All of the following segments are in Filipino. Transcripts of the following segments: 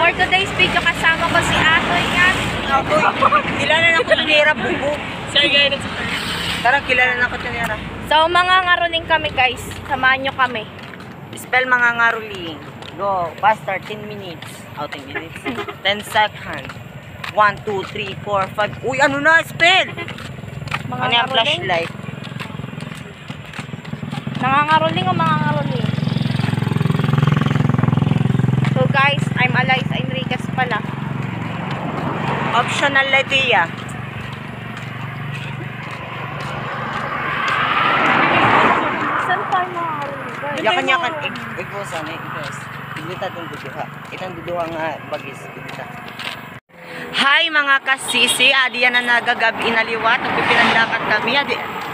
for today's video, kasama ko si Atoy yan. Atoy, kilala na ko tinira, bubo. Sir, gaya na sa Tara, kilala na ko tinira. So, mga ngaruling kami guys. Samahan nyo kami. Spell mga ngaruling. Go, faster, 10 minutes. Oh, 10 minutes. 10 seconds. 1, 2, 3, 4, 5. Uy, ano na, spell? Mga Ano yung ngaruling? flashlight? Nangangaruling o mga ngaruling? So guys, I'm Eliza Enriquez pala. Optional Lydia. Saan tayo mga ngaruling guys? Yakan-yakan, igbosan eh, igos. Igbita itong duduha. Itong duduha nga bagis. Igbita. Hi mga kasisi, adi yan na nagagabi inaliwat. Nagpipinandakat kami.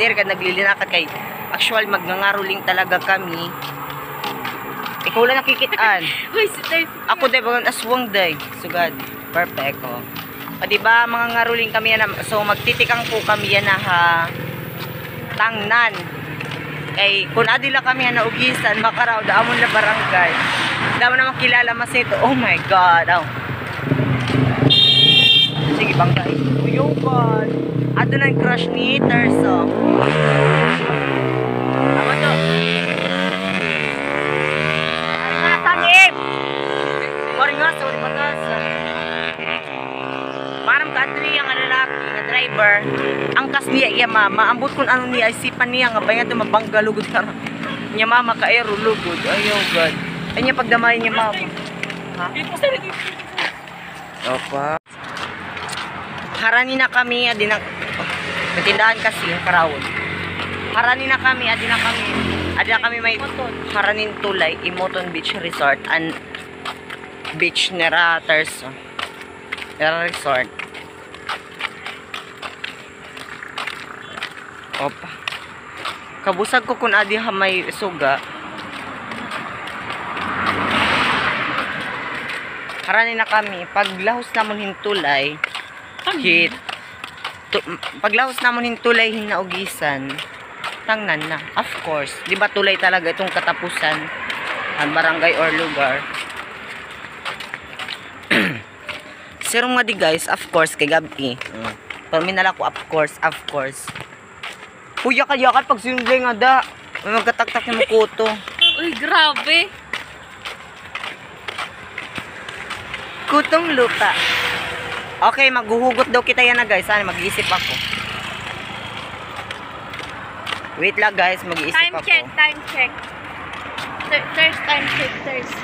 Dere ka naglilinakat kay actual magngangaruling talaga kami. Ikaw lang nakikitaan. Uy, si Tay. Ako day bagang aswang day. Sugad. Perfect oh. O diba mga ngaruling kami yan. So magtitikang po kami yan na ha. Tangnan. Kay kung adila kami yan na ugisan, makaraw, daamon na barangay. Damo naman kilala mas ito. Oh my God. Oh. Sige bang guys. Uyo God. Ato na yung crush ni Terso. Tama to. Ay nasangib. Sorry nga, sorry matas. Parang kadri ang lalaki na driver. Ang kas niya iya mama. Ambot kung ano niya isipan niya nga bayan ito mabanggalugod ka. Niya mama ka aero lugod. Ayaw God. Ay niya pagdamay niya mama. Ha? Opa. Harani na kami, adi na tindahan kasi karawon. Harani na kami, adi na kami may haranin tulay, Imoton Beach Resort and Beach Nera Terso. Nera Resort. Opa. Kabusag ko kung adi ha may suga. Harani na kami, paglahos namon hintulay. Hit. Paglahos namon hintulay hinaugisan. Tangnan na. Of course. Di ba tulay talaga itong katapusan ang barangay or lugar. Siro nga di guys, of course kay gabi. Terminal ako of course. Kuya kayakat pag sinunday nga da. May magkataktak yung kuto. Uy, grabe. Kutong lupa. Okay, maghuhugot daw kita yan na guys. Sana mag-iisip ako. Wait lang guys, mag-iisip ako. Time check. Thirst, time check, thirst.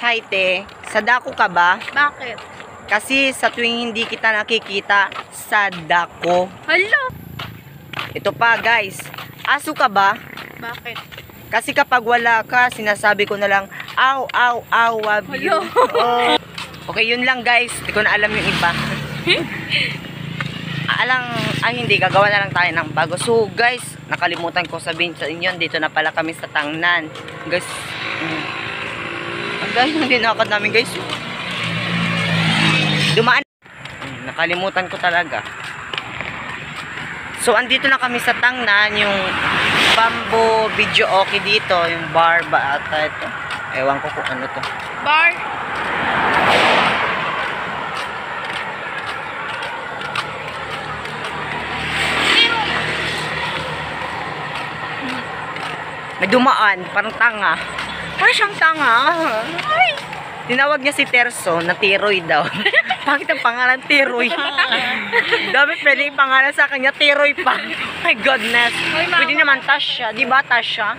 Hi te, sadako ka ba? Bakit? Kasi sa tuwing hindi kita nakikita, sadako. Hala! Ito pa guys, aso ka ba? Bakit? Kasi kapag wala ka, sinasabi ko na lang, aw, love you. Oh. Okay, yun lang guys. Hindi ko na alam yung iba. Hindi, gagawa na lang tayo ng bago. So guys, nakalimutan ko sabihin sa inyo, dito na pala kami sa Tangnan. Guys, ang gaya ng dinakad namin guys. Dumaan. Nakalimutan ko talaga. So andito na kami sa Tangnan, yung Bamboo Video Okay dito, yung bar ba ata ito. Ewan ko kung ano to. Bar? May dumaan, parang tanga. Parang siyang tanga. Ay. Tinawag niya si Terso na Tiroy daw. Bakit ang pangalan Tiroy? Dapat pwede yung pangalan sa kanya Tiroy pa. My goodness. Pwede naman Tasha. Di ba Tasha?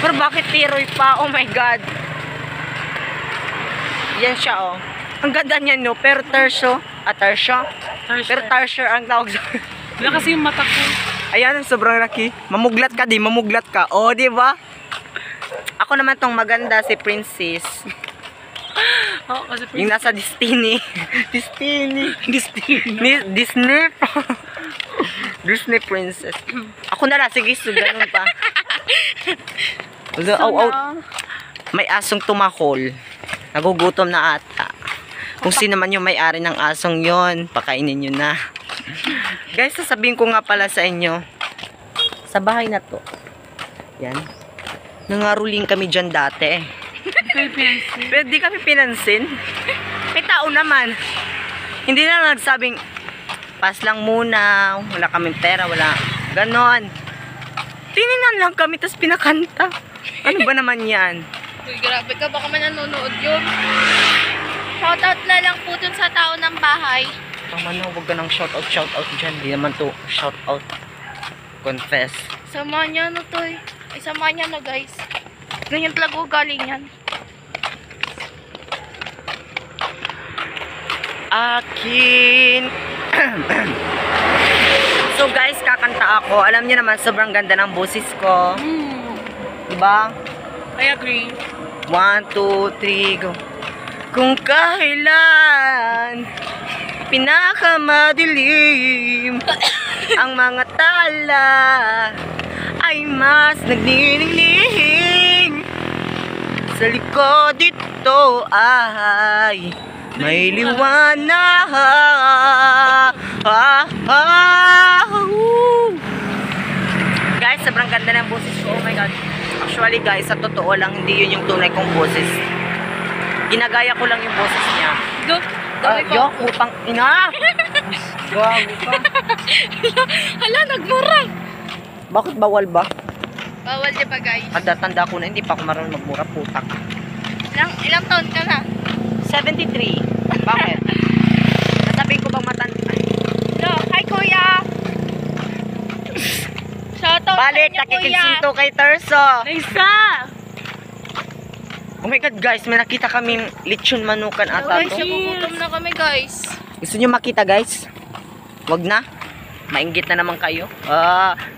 Pero bakit Tiroy pa? Oh my God. Yan siya oh. Ang ganda niya no. Pero Terso. Tarsha? Pero Tarsha ang tawag sa... Wala kasi yung mata ko. Ayan, sobrang laki. Mamuglat ka, mamuglat ka. Oh, di ba? Ako naman tong maganda, si Princess. Oo, kasi Yung nasa Disney. Disney Disney Princess. Ako na lang, sige, so ganun pa. May asong tumakol. Nagugutom na ata. Kung sino man yung may-ari ng asong yon, pakainin nyo na. Guys, sasabihin ko nga pala sa inyo, sa bahay na to, yan, nangaruling kami dyan dati. Pero di kami pinansin. May tao naman. Hindi na nagsabing, pass lang muna, wala kaming pera, wala. Ganon. Tinignan lang kami, tapos pinakanta. Ano ba naman yan? Uy, grabe ka. Baka man nanonood yun. Shoutout na lang po dun sa tao ng bahay. Tama na, huwag ka ng shoutout dyan. Di naman to shoutout. Confess. Samahan niya no, Toy. Ay, samahan niya no, guys. Ganyan talaga ugali yan. Akin. So guys, kakanta ako. Alam niyo naman, sobrang ganda ng boses ko. Diba? I agree. 1, 2, 3, go. Kung kailan pinakamadilim ang mga tala ay mas nagniningning, sa likod dito ay may liwanag. Guys, sobrang ganda ng boses ko. Oh my God. Actually guys, sa totoo lang, hindi yun yung tunay kong boses. Ginagaya ko lang yung boses niya. Go. Yok, utang ina! Gago ka. Hala, nagmura. Bakit bawal ba? Bawal di ba, guys? Tanda ko na, hindi pa ako marunong magmura, putak. Ilang taon ka na? 73. Bakit? Nasabihin ko bang matanda? No, hi, kuya. Shoutout Balik, sa inyo, kuya. nakikigsinto kay Terso. Lisa! Oh my God guys, may nakita kaming lechon manukan ata Guys, to. nagugutom na kami, guys. Gusto nyo makita guys? Wag na. Mainggit na naman kayo.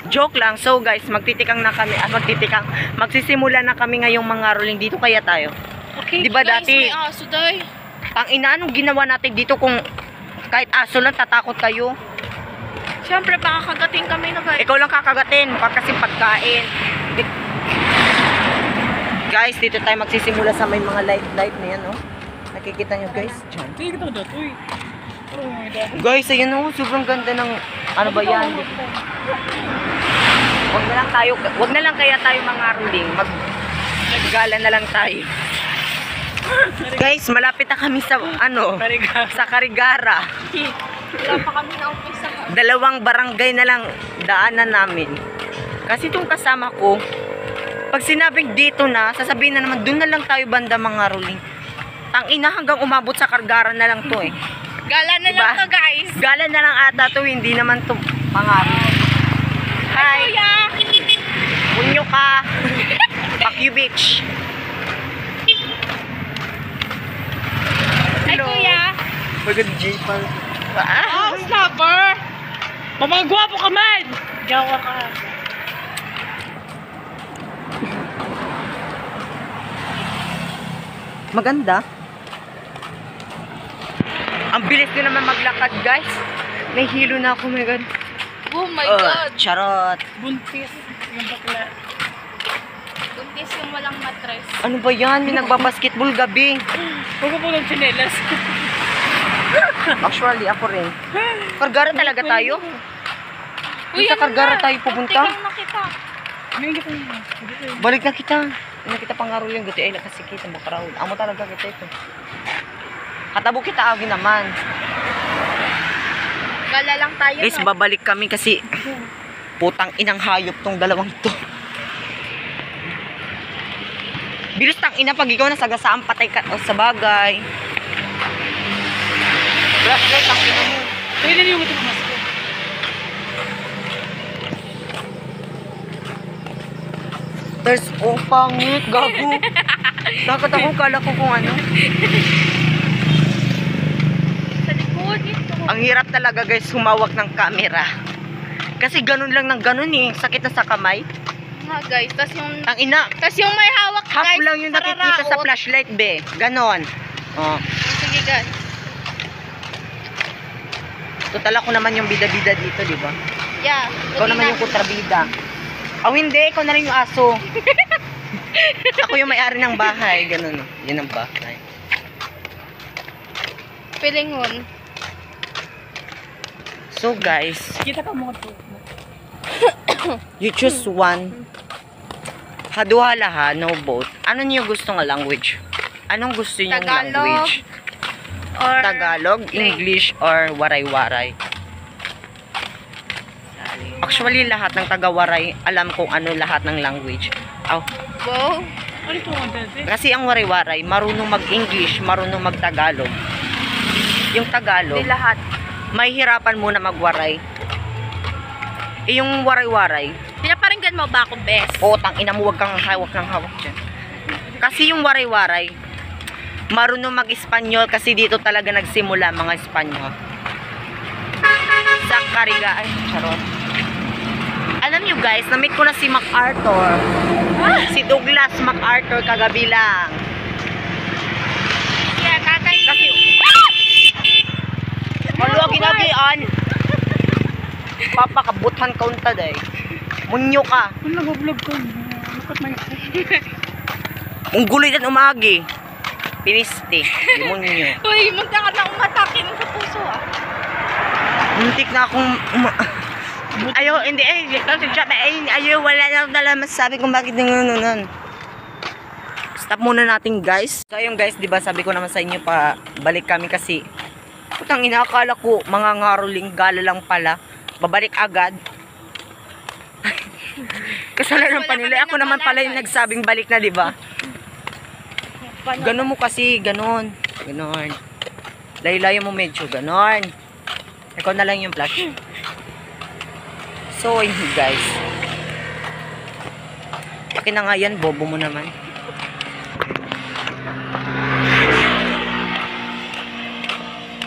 Joke lang. So guys, magtitikang na kami. Magsisimula na kami ngayong mga rolling dito kaya tayo. Okay. Di ba Guys, dati? may aso, day. Tangina, anong ginawa natin dito kung kahit aso lang tatakot kayo? Siyempre, baka kagating kami na, guys. Ikaw lang kakagatin, mukha kasi pagkain. Guys, dito tayo magsisimula sa may mga light na yan, oh. Nakikita nyo guys? Diyan. Hindi kita dito. Uy. Oh my God. Guys, ayan oh, sobrang ganda ng, ano ba yan? Wag na lang kaya tayo mga ruling. Maggala na lang tayo. Guys, malapit na kami sa, sa Carigara. Wala pa kami na umpisa. 2 barangay na lang daanan namin. Kasi itong kasama ko, pag sinabing dito na, sasabihin na naman, doon na lang tayo banda mga ruling. Tangina, hanggang umabot sa Carigara na lang to eh. Gala na Diba? lang to, guys. Gala na lang ata to, hindi naman to pangarap. Hi! Kuya! Punyo ka! Pakyu Beach! Ay, kuya! Magod J-Pal. Ah, snapper! Mamagwapo ka man! Gawa ka. Maganda. Ang bilis ko naman maglakad, guys. May hilo na ako, my God. Oh my God! Charot. Buntis. Yung bakla. Buntis yung walang matres. Ano ba yan? May nagbabasketball gabi. Huwag po ng chinelas. Actually, ako rin. Carigara talaga tayo? Sa ano Carigara na? tayo pupunta? Muntik lang nakita. Hindi kita yun. Balik na kita. Hindi na kita pangarol yung guti. Ay, nakasikita mo karawin. Amo talaga kita ito. Katabo kita agi naman. Gala lang tayo, Guys, no? babalik kami kasi putang inang hayop tong dalawang to. Bilis tang ina pag ikaw nasagasaan patay ka sa bagay. Flashlight ang ina mo. Pwede niyo mo ito masko. There's pangit, gago. Dapat ako kala ko kung ano. Sa likod, ito. Ang hirap talaga guys humawak ng camera. Kasi ganun lang ng ganun eh. Sakit na sa kamay. Nga, guys. Tas yung Ang may hawak, half guys. lang yung nakikita sa pararaot. flashlight be. Ganon. Oh. Sige, guys. Total ako naman yung bida-bida dito, di ba? Yeah. Ikaw naman yung kontrabida. Oh, hindi. Ikaw na rin yung aso. Ako yung may-ari ng bahay. Ganun. Yun ang bahay. Pilingon. So, guys, Kita ka mo ito. you choose one. Haduhalaha, no boat. Ano niyo gusto nga language? Anong gusto niyo Tagalog. language? Or Tagalog, English, or waray-waray? Actually, lahat ng taga-waray, alam kung ano lahat ng language. Aw. Wow. Ano ito ang dati? Kasi ang waray-waray, marunong mag-English, marunong mag-Tagalog. Yung Tagalog, Di lahat. may hirapan muna magwaray. Eh, yung waray-waray, Pinaparinggan mo ba ako, bes? tang ina mo, wag kang hawak ng hawak dyan. Kasi yung waray-waray, marunong mag-Espanyol kasi dito talaga nagsimula mga Espanyol. Sa Kariga, ay, charot. Alam nyo guys, na-meet ko na si MacArthur. Si Douglas MacArthur kagabi lang. Yeah, tatay. Kasi, maluwa ginagian. Papakabuthan ka unta day. Munyo ka. Kung nag-vlog ko, look at my phone. Ang guloy na umagi. Piniste. Munyo. Uy, munta ka na umatakin sa puso ah. Muntik na akong ayaw, hindi ayaw, wala na dala masasabi kung bakit nun. Stop muna natin guys. So ayun guys, diba sabi ko naman sa inyo pa balik kami kasi putang ina, akala ko mga ngaruling gala lang pala. Babalik agad. Kasalanan pa nila. Ako naman pala yung nagsabing balik na, diba? Ganon mo kasi, ganon. Ganon. Layo-layo mo medyo, ganon. Ikaw na lang yung flash. So, yun guys. Akin na nga yan, bobo mo naman.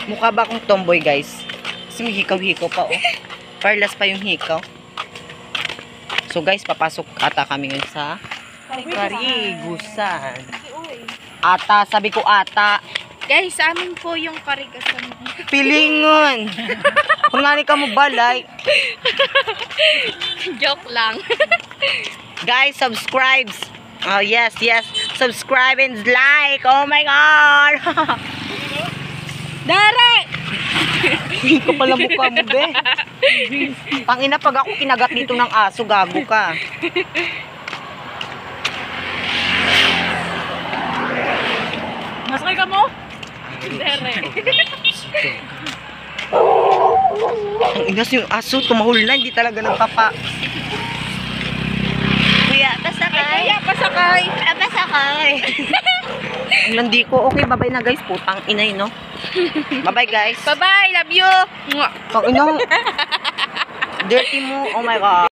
Mukha ba akong tomboy guys? Kasi may hikaw-hikaw pa oh. Parlas pa yung hikaw. So guys, papasok ata kami ngayon sa Karigusan. Ata, sabi ko ata. Guys, sa amin po yung karigasan. Pilingon. Kung nani ka mo balay. Joke lang. Guys, subscribe. Oh, yes. Subscribe and like. Oh my God. Dare! Hindi ko pala mukha mo, be. Tangina, pag ako kinagat dito ng aso, gago ka. Masakay ka mo? Dare. Ang inas yung aso, tumahol na, hindi talaga nagpapa. Kuya, pasakay. Kaya pasakay. Pasakay. Ang landi ko. Okay, bye-bye na guys. Putang inay, no? Bye-bye guys. Bye-bye. Love you. Mwah. Pang inang dirty mo. Oh my God.